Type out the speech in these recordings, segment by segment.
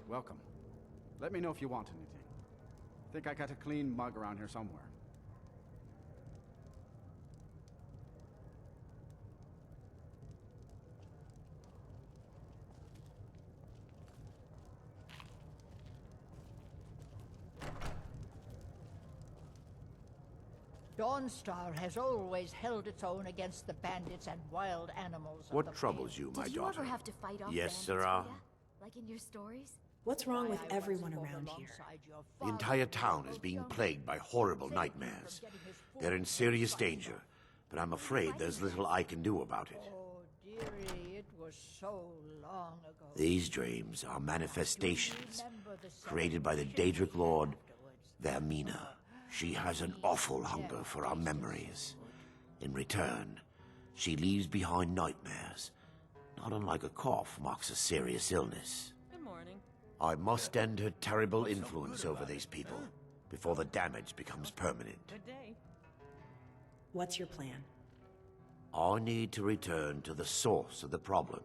Welcome. Let me know if you want anything. Think I got a clean mug around here somewhere. Dawnstar has always held its own against the bandits and wild animals of the What troubles you, my Did you daughter? ever have to fight off Yes, bandits, Sarah. Rita? Like in your stories? What's wrong with Why I everyone once fought around here? alongside your The father entire in town the is being jungle. plagued by horrible Saved him nightmares. from getting his They're in full serious fight. danger, but I'm afraid there's little I can do about it. Oh, dearie, it was so long ago. These dreams are manifestations Remember the created by the celebration Daedric Lord, afterwards. Vaermina. She has an awful hunger for our memories. In return, she leaves behind nightmares. Not unlike a cough marks a serious illness. Good morning. I must end her terrible influence over these people before the damage becomes permanent. Good day. What's your plan? I need to return to the source of the problem,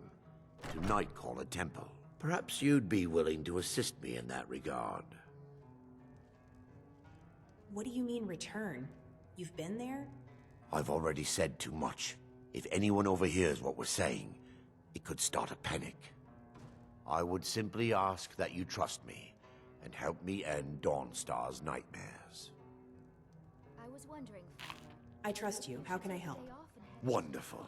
to Nightcaller Temple. Perhaps you'd be willing to assist me in that regard. What do you mean return? You've been there? I've already said too much. If anyone overhears what we're saying, it could start a panic. I would simply ask that you trust me and help me end Dawnstar's nightmares. I was wondering, Father. I trust you. How can I help? Day off and head- Wonderful.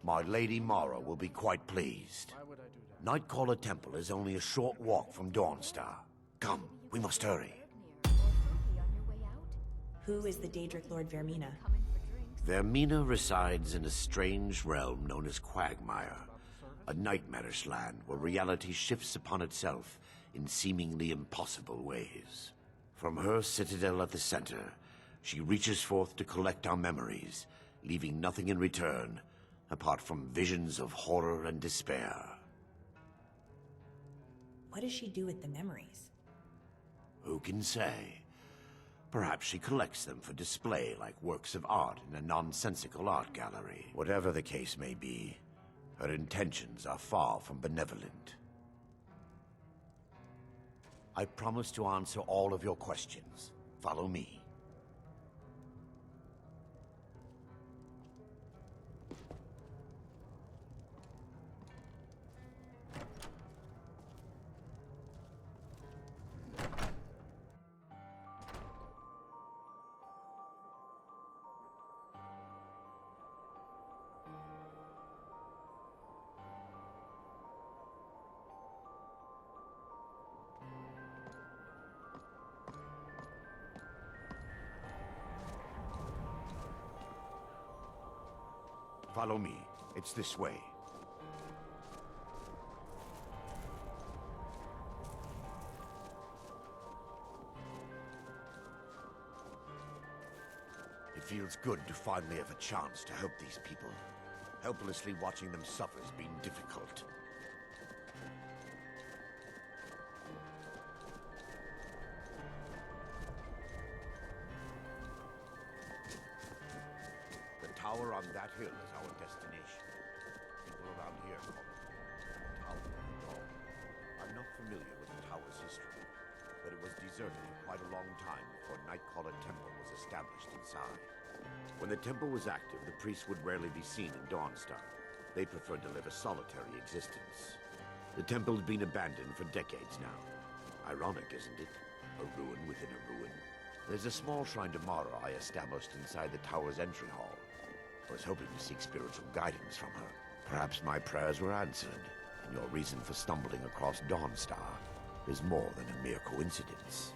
My Lady Mara will be quite pleased. Why would I do that? Nightcaller Temple is only a short walk from Dawnstar. Come, we must hurry. Or fruity on your way out? Who is the Daedric Lord Vaermina? Come in for drinks. Vaermina resides in a strange realm known as Quagmire, a nightmarish land where reality shifts upon itself in seemingly impossible ways. From her citadel at the center, she reaches forth to collect our memories, leaving nothing in return apart from visions of horror and despair. What does she do with the memories? Who can say? Perhaps she collects them for display like works of art in a nonsensical art gallery. Whatever the case may be, her intentions are far from benevolent. I promise to answer all of your questions. Follow me. Follow me. It's this way. It feels good to finally have a chance to help these people. Helplessly watching them suffer has been difficult. The tower on that hill is our destination. People around here call it the Tower of the Dog. I'm not familiar with the tower's history, but it was deserted for quite a long time before Nightcaller Temple was established inside. When the temple was active, the priests would rarely be seen in Dawnstar. They preferred to live a solitary existence. The temple has been abandoned for decades now. Ironic, isn't it? A ruin within a ruin. There's a small shrine to Mara I established inside the tower's entry hall. I was hoping to seek spiritual guidance from her. Perhaps my prayers were answered, and your reason for stumbling across Dawnstar is more than a mere coincidence.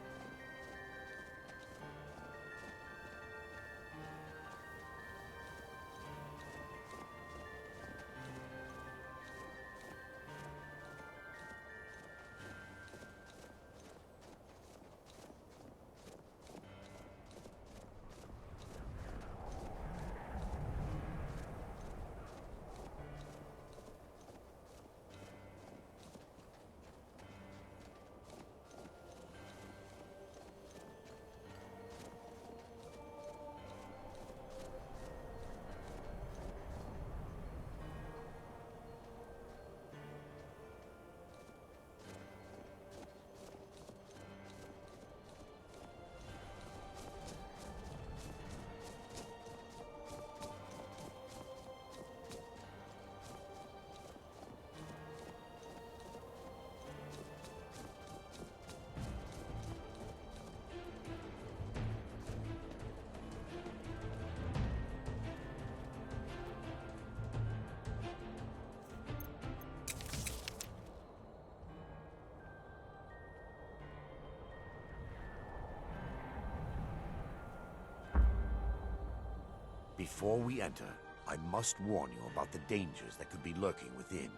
Before we enter, I must warn you about the dangers that could be lurking within.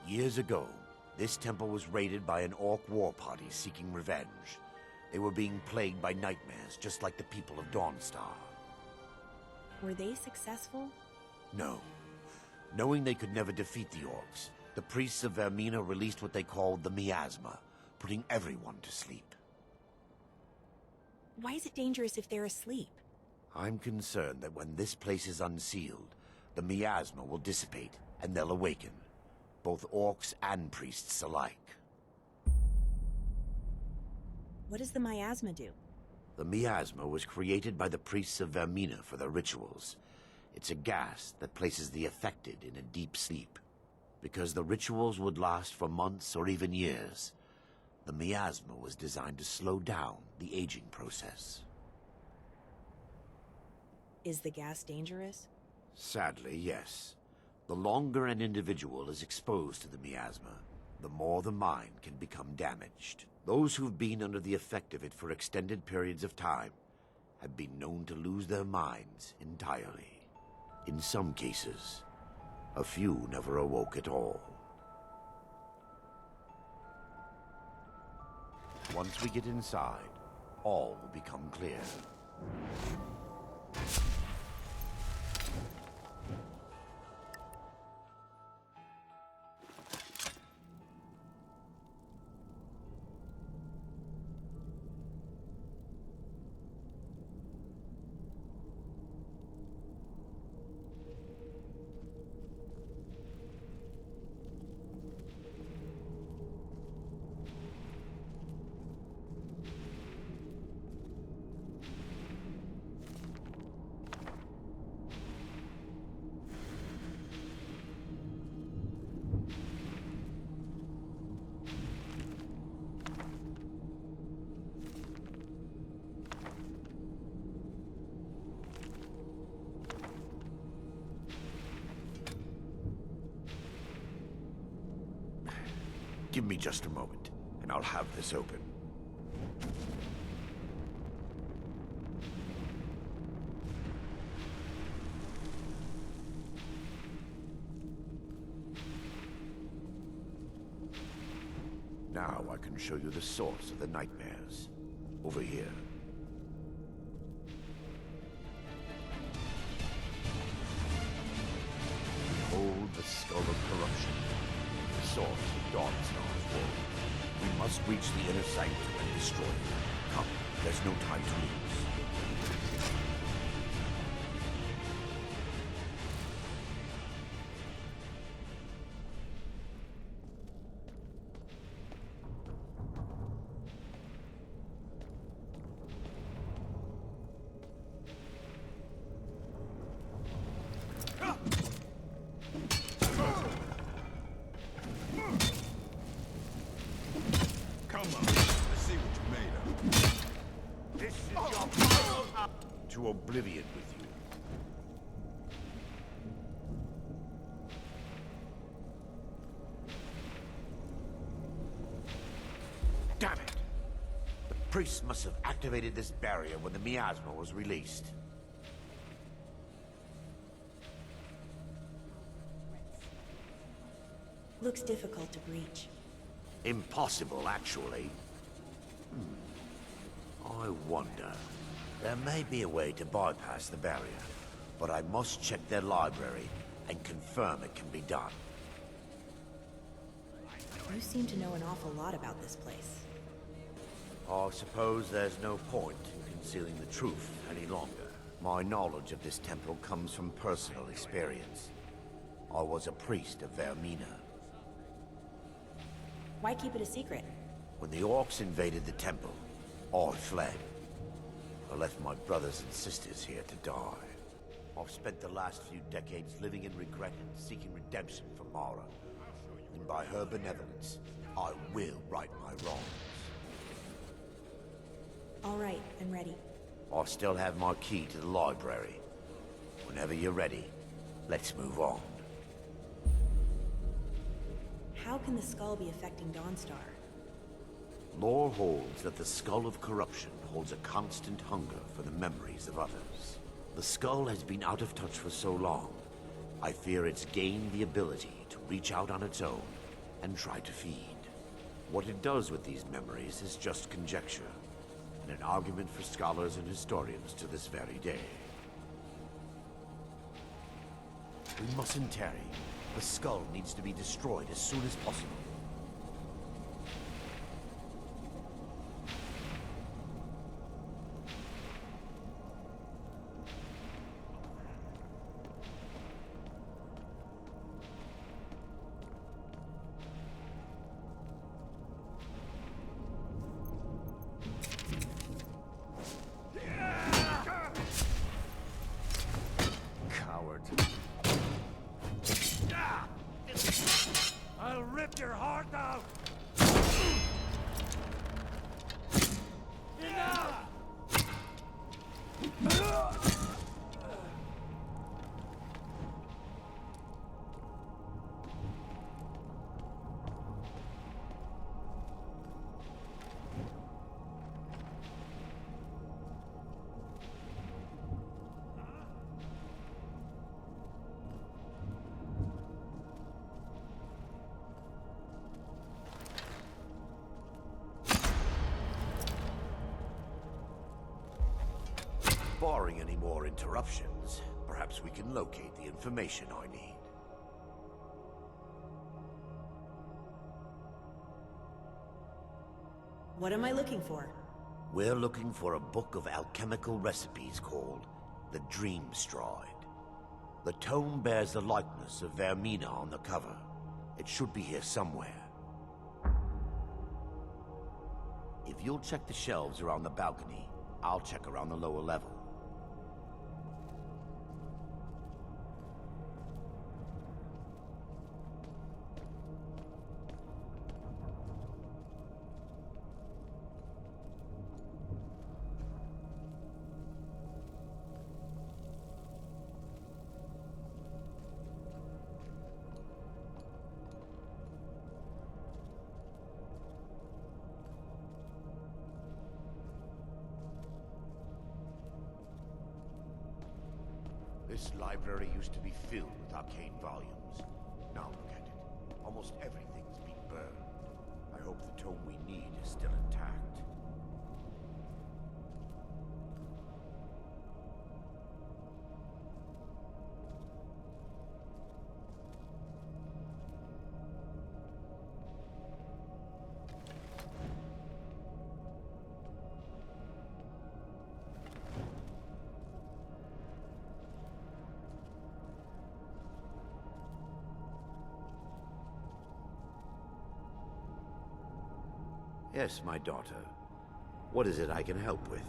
Years ago, this temple was raided by an orc war party seeking revenge. They were being plagued by nightmares, just like the people of Dawnstar. Were they successful? No. Knowing they could never defeat the orcs, the priests of Vaermina released what they called the miasma, putting everyone to sleep. Why is it dangerous if they're asleep? I'm concerned that when this place is unsealed, the miasma will dissipate, and they'll awaken. Both orcs and priests alike. What does the miasma do? The miasma was created by the priests of Vaermina for their rituals. It's a gas that places the affected in a deep sleep. Because the rituals would last for months or even years, the miasma was designed to slow down the aging process. Is the gas dangerous? Sadly, yes. The longer an individual is exposed to the miasma, the more the mind can become damaged. Those who've been under the effect of it for extended periods of time have been known to lose their minds entirely. In some cases, a few never awoke at all. Once we get inside, all will become clear. Give me just a moment, and I'll have this open. Now I can show you the source of the nightmares. Over here. Behold the Skull of Corruption. The source of Dawnstar's woe. We must reach the inner sanctum and destroy it. Come, there's no time to lose. To oblivion with you. Damn it! The priests must have activated this barrier when the miasma was released. Looks difficult to breach. Impossible, actually. I wonder. There may be a way to bypass the barrier, but I must check their library and confirm it can be done. You seem to know an awful lot about this place. I suppose there's no point in concealing the truth any longer. My knowledge of this temple comes from personal experience. I was a priest of Vaermina. Why keep it a secret? When the orcs invaded the temple, I fled. I left my brothers and sisters here to die. I've spent the last few decades living in regret and seeking redemption from Mara. And by her benevolence, I will right my wrongs. All right, I'm ready. I still have my key to the library. Whenever you're ready, let's move on. How can the skull be affecting Dawnstar? Lore holds that the Skull of Corruption holds a constant hunger for the memories of others. The skull has been out of touch for so long, I fear it's gained the ability to reach out on its own and try to feed. What it does with these memories is just conjecture, and an argument for scholars and historians to this very day. We mustn't tarry. The skull needs to be destroyed as soon as possible. I'll rip your heart out! Enough! Barring any more interruptions, perhaps we can locate the information I need. What am I looking for? We're looking for a book of alchemical recipes called the Dream Stride. The tome bears the likeness of Vaermina on the cover. It should be here somewhere. If you'll check the shelves around the balcony, I'll check around the lower level. This library used to be filled with arcane volumes. Now look at it. Almost everything's been burned. I hope the tome we need is still intact. Yes, my daughter. What is it I can help with?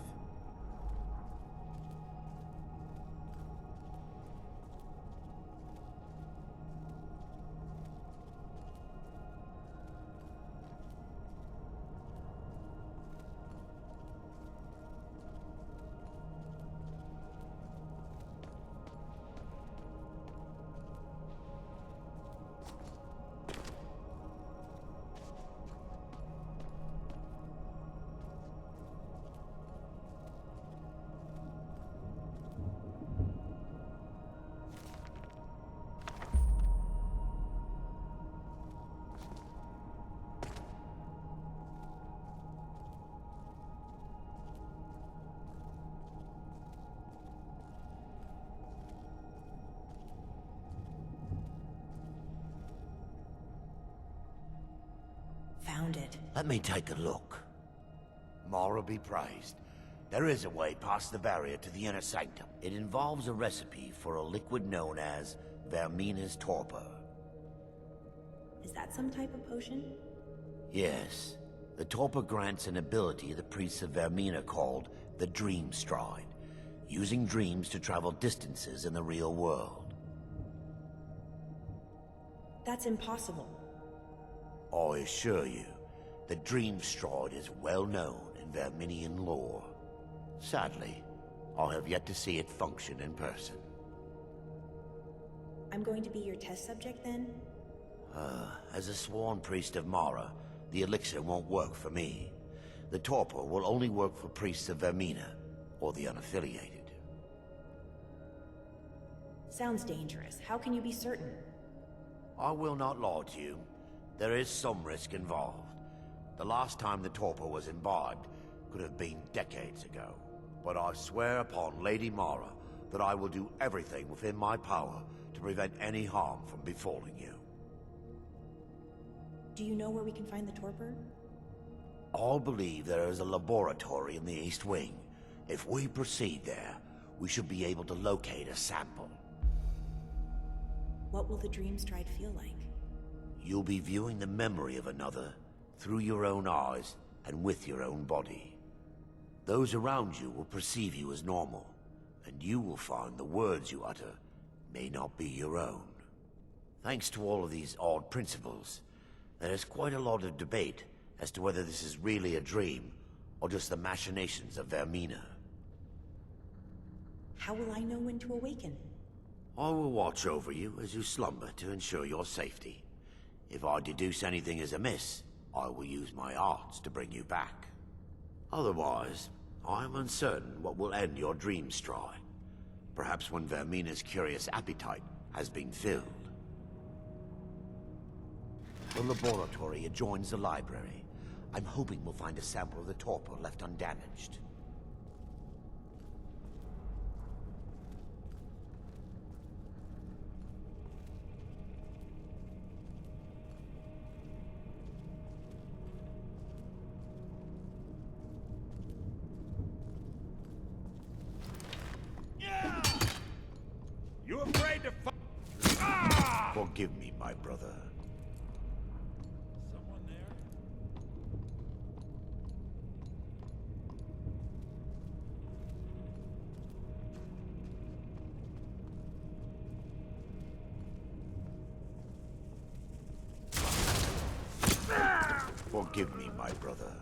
Found it. Let me take a look. Mara be praised. There is a way past the barrier to the inner sanctum. It involves a recipe for a liquid known as Vaermina's torpor. Is that some type of potion? Yes. The torpor grants an ability the priests of Vaermina called the Dream Stride, using dreams to travel distances in the real world. That's impossible. I assure you, the Dream Stride is well known in Vaerminian lore. Sadly, I have yet to see it function in person. I'm going to be your test subject then? As a sworn priest of Mara, the elixir won't work for me. The torpor will only work for priests of Vaermina, or the unaffiliated. Sounds dangerous. How can you be certain? I will not lie to you. There is some risk involved. The last time the torpor was embarked could have been decades ago. But I swear upon Lady Mara that I will do everything within my power to prevent any harm from befalling you. Do you know where we can find the torpor? I believe there is a laboratory in the East Wing. If we proceed there, we should be able to locate a sample. What will the dream stride feel like? You'll be viewing the memory of another through your own eyes and with your own body. Those around you will perceive you as normal, and you will find the words you utter may not be your own. Thanks to all of these odd principles, there is quite a lot of debate as to whether this is really a dream or just the machinations of Vaermina. How will I know when to awaken? I will watch over you as you slumber to ensure your safety. If I deduce anything is amiss, I will use my arts to bring you back. Otherwise, I am uncertain what will end your dream stride. Perhaps when Vaermina's curious appetite has been filled. The laboratory adjoins the library. I'm hoping we'll find a sample of the torpor left undamaged. You afraid to Forgive me, my brother. Someone there? Forgive me, my brother.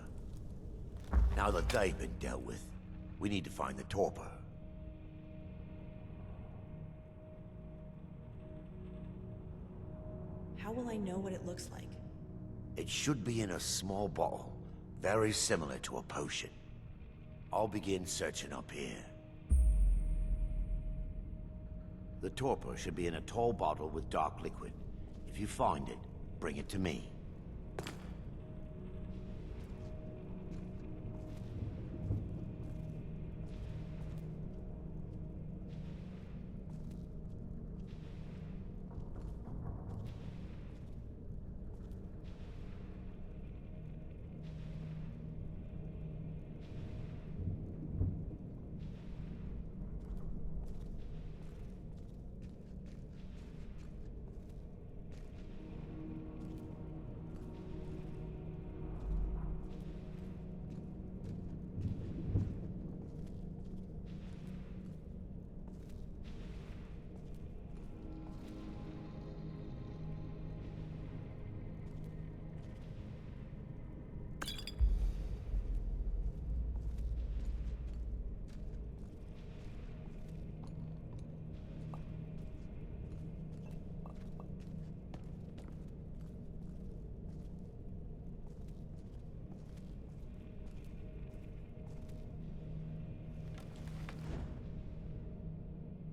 Now that they've been dealt with, we need to find the torpor. How will I know what it looks like? It should be in a small bottle, very similar to a potion. I'll begin searching up here. The torpor should be in a tall bottle with dark liquid. If you find it, bring it to me.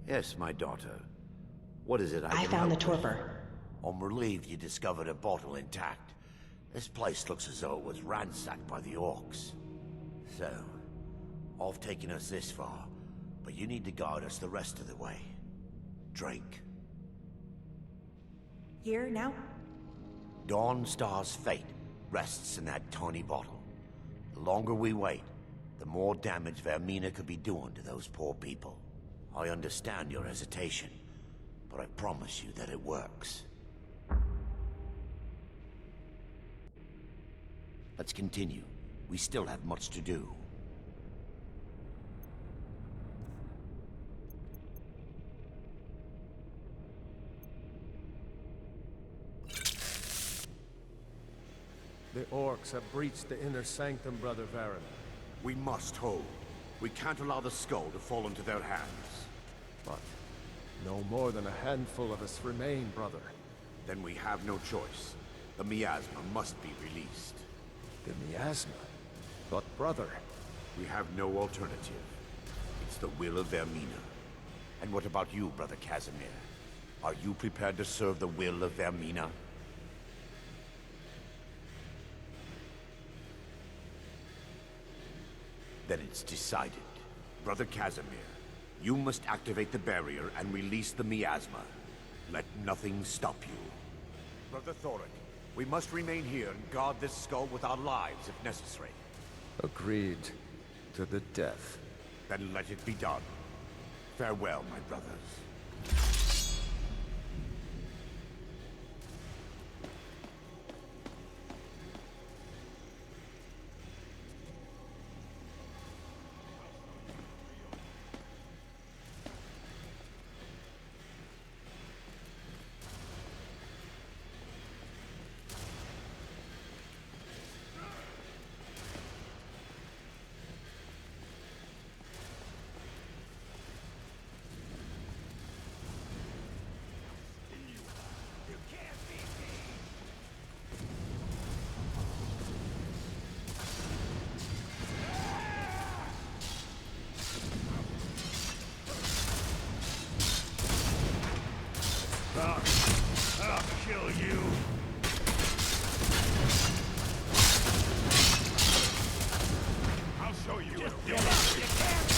Yes, my daughter. What is it I I can found the help with? torpor. I'm relieved you discovered a bottle intact. This place looks as though it was ransacked by the orcs. So, I've taken us this far, but you need to guide us the rest of the way. Drink. Here, now? Dawnstar's fate rests in that tiny bottle. The longer we wait, the more damage Vaermina could be doing to those poor people. I understand your hesitation, but I promise you that it works. Let's continue. We still have much to do. The orcs have breached the inner sanctum, Brother Vaermina. We must hold. We can't allow the skull to fall into their hands. But no more than a handful of us remain, brother. Then we have no choice. The miasma must be released. The miasma. But brother, We have no alternative. It's the will of Vaermina. And what about you, Brother Casimir? Are you prepared to serve the will of Vaermina? Then it's decided. Brother Casimir, you must activate the barrier and release the miasma. Let nothing stop you. Brother Thoric, we must remain here and guard this skull with our lives if necessary. Agreed. To the death. Then let it be done. Farewell, my brothers. I'll kill you. I'll show you. Just give up. You can't win.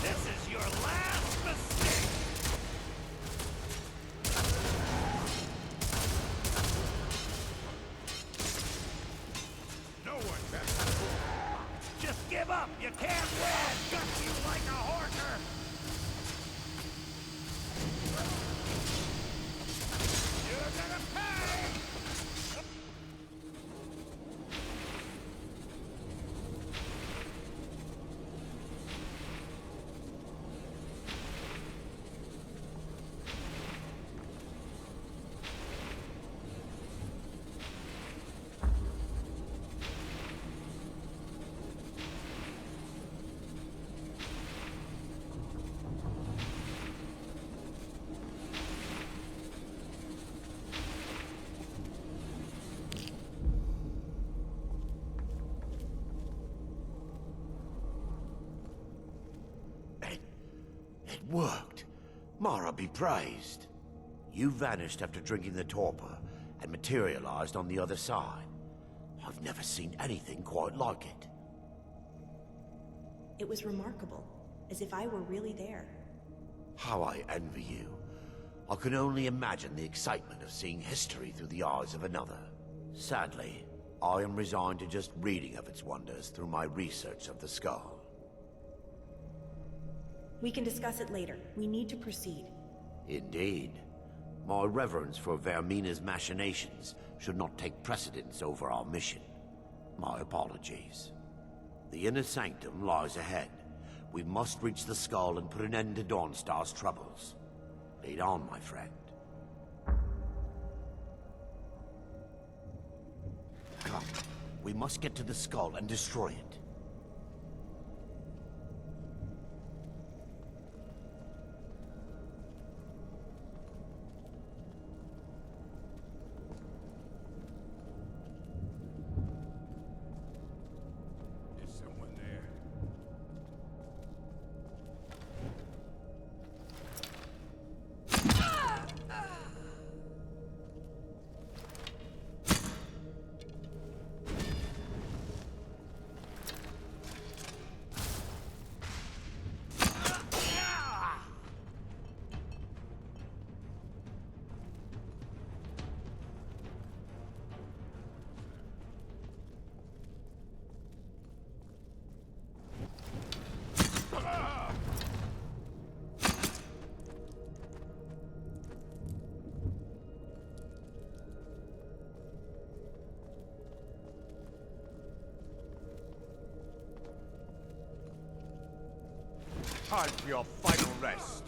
This is your last mistake! No one best. Just give up! You can't win! Gut you like a horker! You're gonna pay! It worked. Mara be praised. You vanished after drinking the torpor and materialized on the other side. I've never seen anything quite like it. It was remarkable, as if I were really there. How I envy you. I can only imagine the excitement of seeing history through the eyes of another. Sadly, I am resigned to just reading of its wonders through my research of the skull. We can discuss it later. We need to proceed. Indeed. My reverence for Vaermina's machinations should not take precedence over our mission. My apologies. The inner sanctum lies ahead. We must reach the skull and put an end to Dawnstar's troubles. Lead on, my friend. Come. We must get to the skull and destroy it. time for your final rest.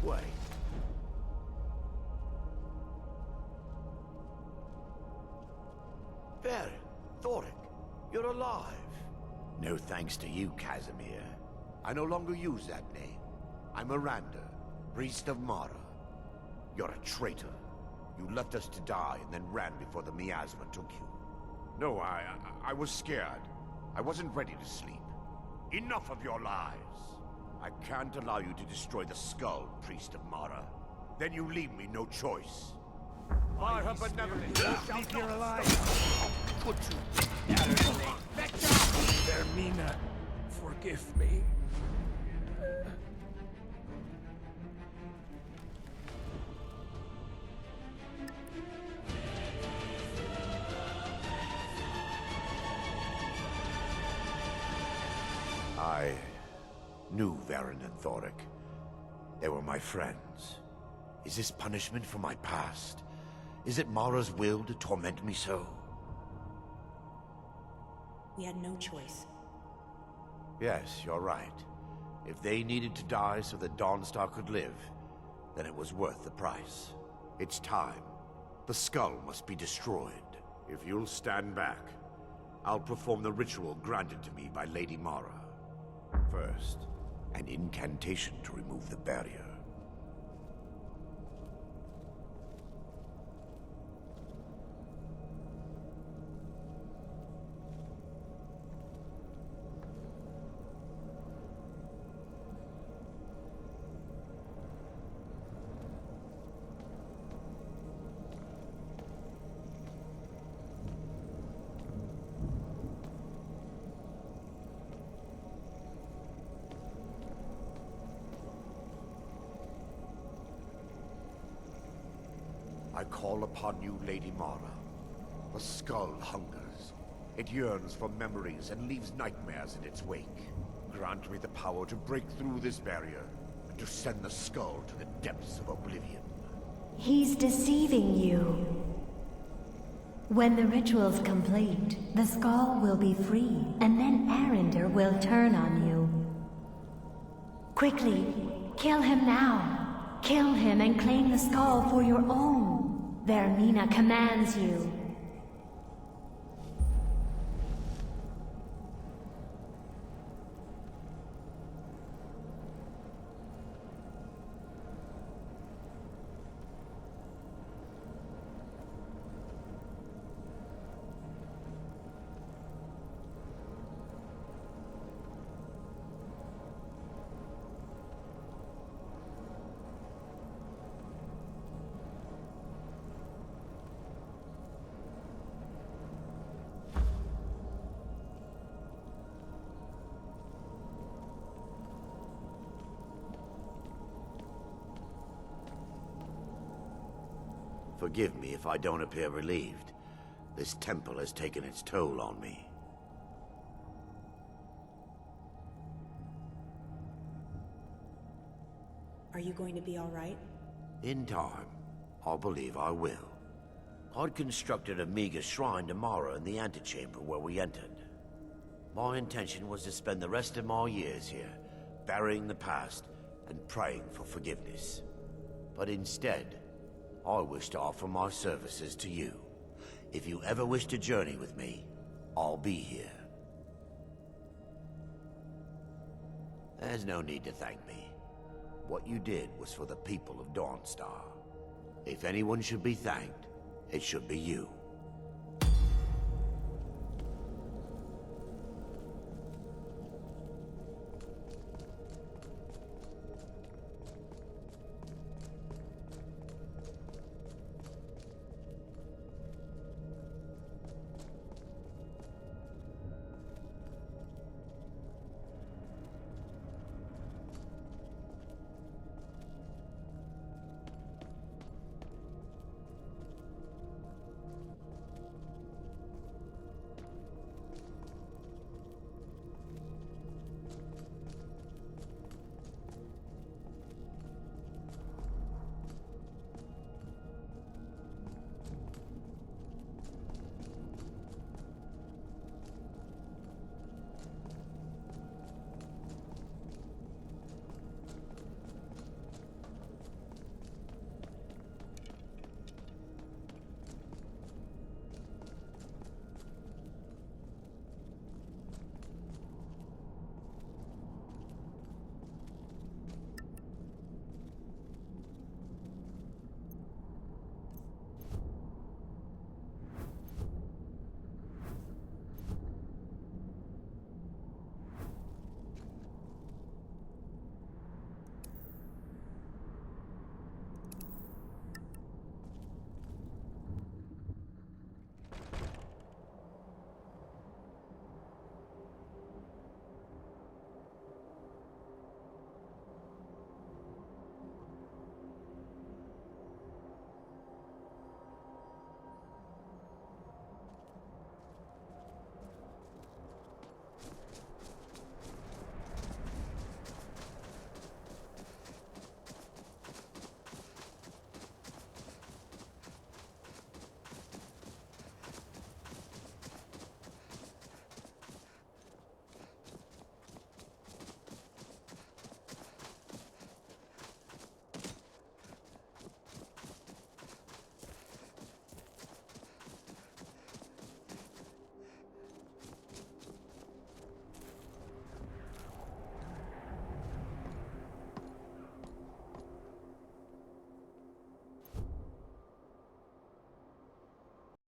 Wait. Baron, Thoric, you're alive. No thanks to you, Casimir. I no longer use that name. I'm Miranda, priest of Mara. You're a traitor. You left us to die and then ran before the miasma took you. No, I was scared. I wasn't ready to sleep. Enough of your lies. I can't allow you to destroy the skull, priest of Mara. Then you leave me no choice. I have benevolence. Leave here alive. Put you. Vaermina, forgive me. I knew Varen and Thoric. They were my friends. Is this punishment for my past? Is it Mara's will to torment me so? We had no choice. Yes, you're right. If they needed to die so that Dawnstar could live, then it was worth the price. It's time. The skull must be destroyed. If you'll stand back, I'll perform the ritual granted to me by Lady Mara. First, an incantation to remove the barrier. I call upon you, Lady Mara. The skull hungers. It yearns for memories and leaves nightmares in its wake. Grant me the power to break through this barrier and to send the skull to the depths of oblivion. He's deceiving you. When the ritual's complete, the skull will be free, and then Arender will turn on you. Quickly, kill him now. Kill him and claim the skull for your own. Vaermina commands you. Forgive me if I don't appear relieved. This temple has taken its toll on me. Are you going to be all right? In time, I believe I will. I'd constructed a meager shrine to Mara in the antechamber where we entered. My intention was to spend the rest of my years here, burying the past and praying for forgiveness. But instead, I wish to offer my services to you. If you ever wish to journey with me, I'll be here. There's no need to thank me. What you did was for the people of Dawnstar. If anyone should be thanked, it should be you.